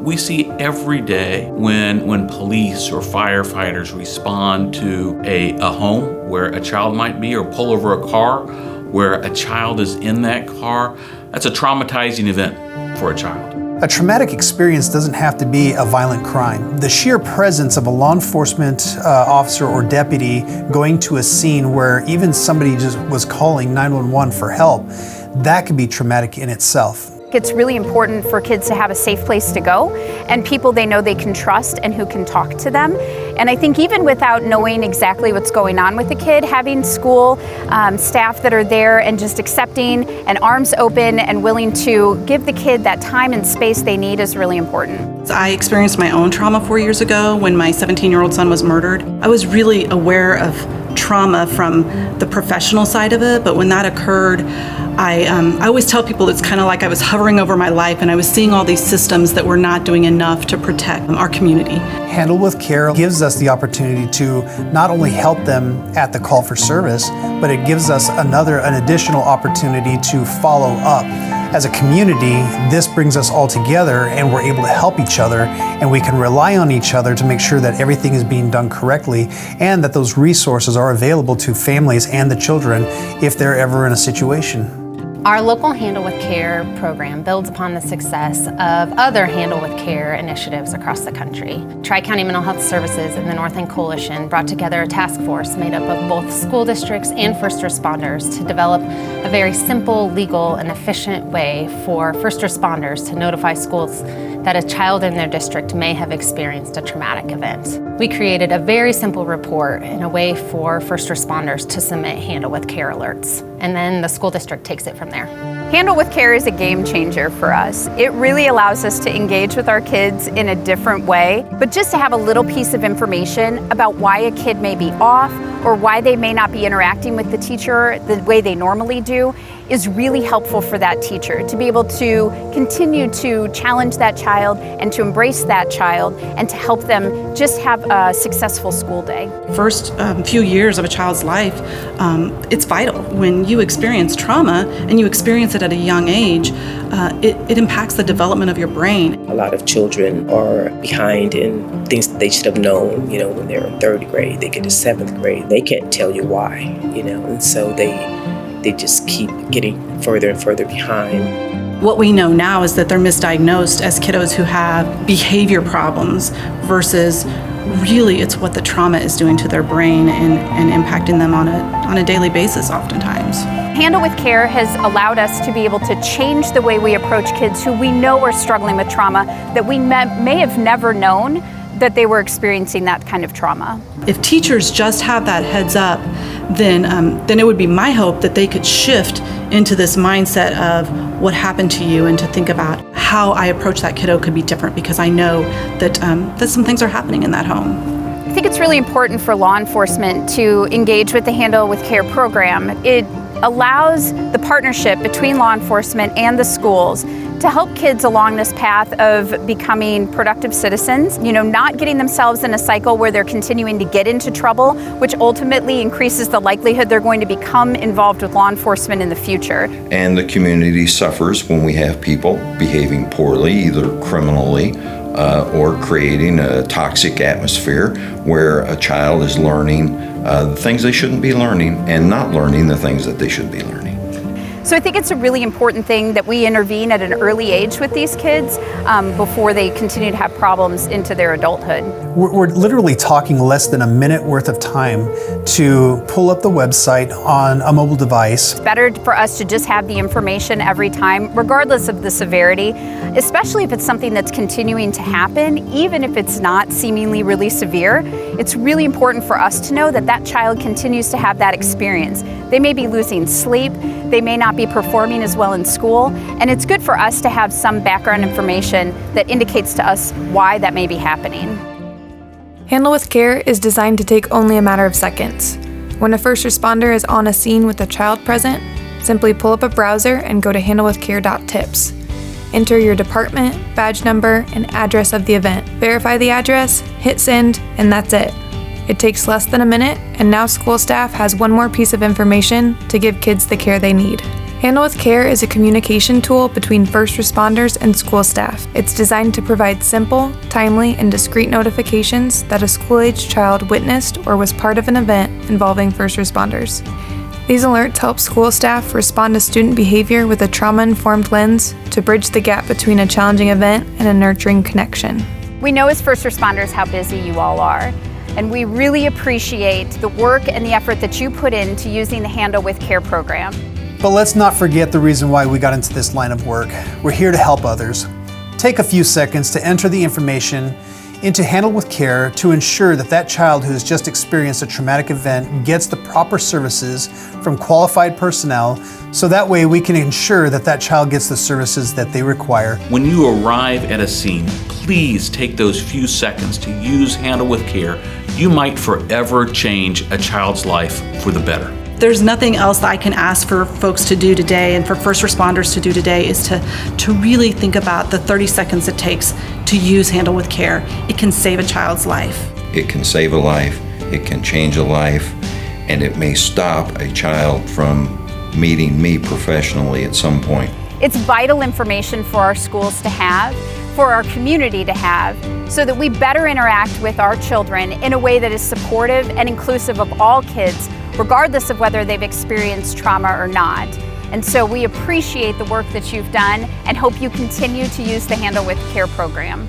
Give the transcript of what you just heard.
We see every day when police or firefighters respond to a home where a child might be, or pull over a car where a child is in that car. That's a traumatizing event for a child. A traumatic experience doesn't have to be a violent crime. The sheer presence of a law enforcement officer or deputy going to a scene where even somebody just was calling 911 for help, that could be traumatic in itself. It's really important for kids to have a safe place to go and people they know they can trust and who can talk to them. And I think even without knowing exactly what's going on with the kid, having school staff that are there and just accepting and arms open and willing to give the kid that time and space they need is really important. I experienced my own trauma 4 years ago when my 17-year-old son was murdered. I was really aware of trauma from the professional side of it, but when that occurred, I always tell people it's kind of like I was hovering over my life and I was seeing all these systems that were not doing enough to protect our community. Handle with Care gives us the opportunity to not only help them at the call for service, but it gives us an additional opportunity to follow up. As a community, this brings us all together and we're able to help each other, and we can rely on each other to make sure that everything is being done correctly and that those resources are available to families and the children if they're ever in a situation. Our local Handle with Care program builds upon the success of other Handle with Care initiatives across the country. Tri-County Mental Health Services and the North End Coalition brought together a task force made up of both school districts and first responders to develop a very simple, legal, and efficient way for first responders to notify schools that a child in their district may have experienced a traumatic event. We created a very simple report and a way for first responders to submit Handle with Care alerts, and then the school district takes it from there. Handle with Care is a game changer for us. It really allows us to engage with our kids in a different way, but just to have a little piece of information about why a kid may be off or why they may not be interacting with the teacher the way they normally do is really helpful for that teacher to be able to continue to challenge that child and to embrace that child and to help them just have a successful school day. First few years of a child's life, it's vital. When you experience trauma and you experience it at a young age, it impacts the development of your brain. A lot of children are behind in things that they should have known, when they're in third grade, they get to seventh grade. They can't tell you why, and so they just keep getting further and further behind. What we know now is that they're misdiagnosed as kiddos who have behavior problems versus really it's what the trauma is doing to their brain and impacting them on a daily basis oftentimes. Handle with Care has allowed us to be able to change the way we approach kids who we know are struggling with trauma that we may have never known that they were experiencing that kind of trauma. If teachers just have that heads up, then it would be my hope that they could shift into this mindset of what happened to you and to think about how I approach that kiddo could be different, because I know that some things are happening in that home. I think it's really important for law enforcement to engage with the Handle with Care program. It allows the partnership between law enforcement and the schools to help kids along this path of becoming productive citizens, not getting themselves in a cycle where they're continuing to get into trouble, which ultimately increases the likelihood they're going to become involved with law enforcement in the future. And the community suffers when we have people behaving poorly, either criminally or creating a toxic atmosphere where a child is learning the things they shouldn't be learning and not learning the things that they should be learning. So I think it's a really important thing that we intervene at an early age with these kids before they continue to have problems into their adulthood. We're literally talking less than a minute worth of time to pull up the website on a mobile device. It's better for us to just have the information every time, regardless of the severity, especially if it's something that's continuing to happen, even if it's not seemingly really severe. It's really important for us to know that that child continues to have that experience. They may be losing sleep, they may not be performing as well in school, and it's good for us to have some background information that indicates to us why that may be happening. Handle with Care is designed to take only a matter of seconds. When a first responder is on a scene with a child present, simply pull up a browser and go to handlewithcare.tips. Enter your department, badge number, and address of the event. Verify the address, hit send, and that's it. It takes less than a minute, and now school staff has one more piece of information to give kids the care they need. Handle with Care is a communication tool between first responders and school staff. It's designed to provide simple, timely, and discreet notifications that a school-aged child witnessed or was part of an event involving first responders. These alerts help school staff respond to student behavior with a trauma-informed lens to bridge the gap between a challenging event and a nurturing connection. We know as first responders how busy you all are, and we really appreciate the work and the effort that you put into using the Handle with Care program. But let's not forget the reason why we got into this line of work. We're here to help others. Take a few seconds to enter the information into Handle with Care to ensure that that child who has just experienced a traumatic event gets the proper services from qualified personnel, so that way we can ensure that that child gets the services that they require. When you arrive at a scene, please take those few seconds to use Handle with Care. You might forever change a child's life for the better. There's nothing else that I can ask for folks to do today and for first responders to do today is to really think about the 30 seconds it takes to use Handle with Care. It can save a child's life. It can save a life, it can change a life, and it may stop a child from meeting me professionally at some point. It's vital information for our schools to have, for our community to have, so that we better interact with our children in a way that is supportive and inclusive of all kids, regardless of whether they've experienced trauma or not. And so we appreciate the work that you've done and hope you continue to use the Handle with Care program.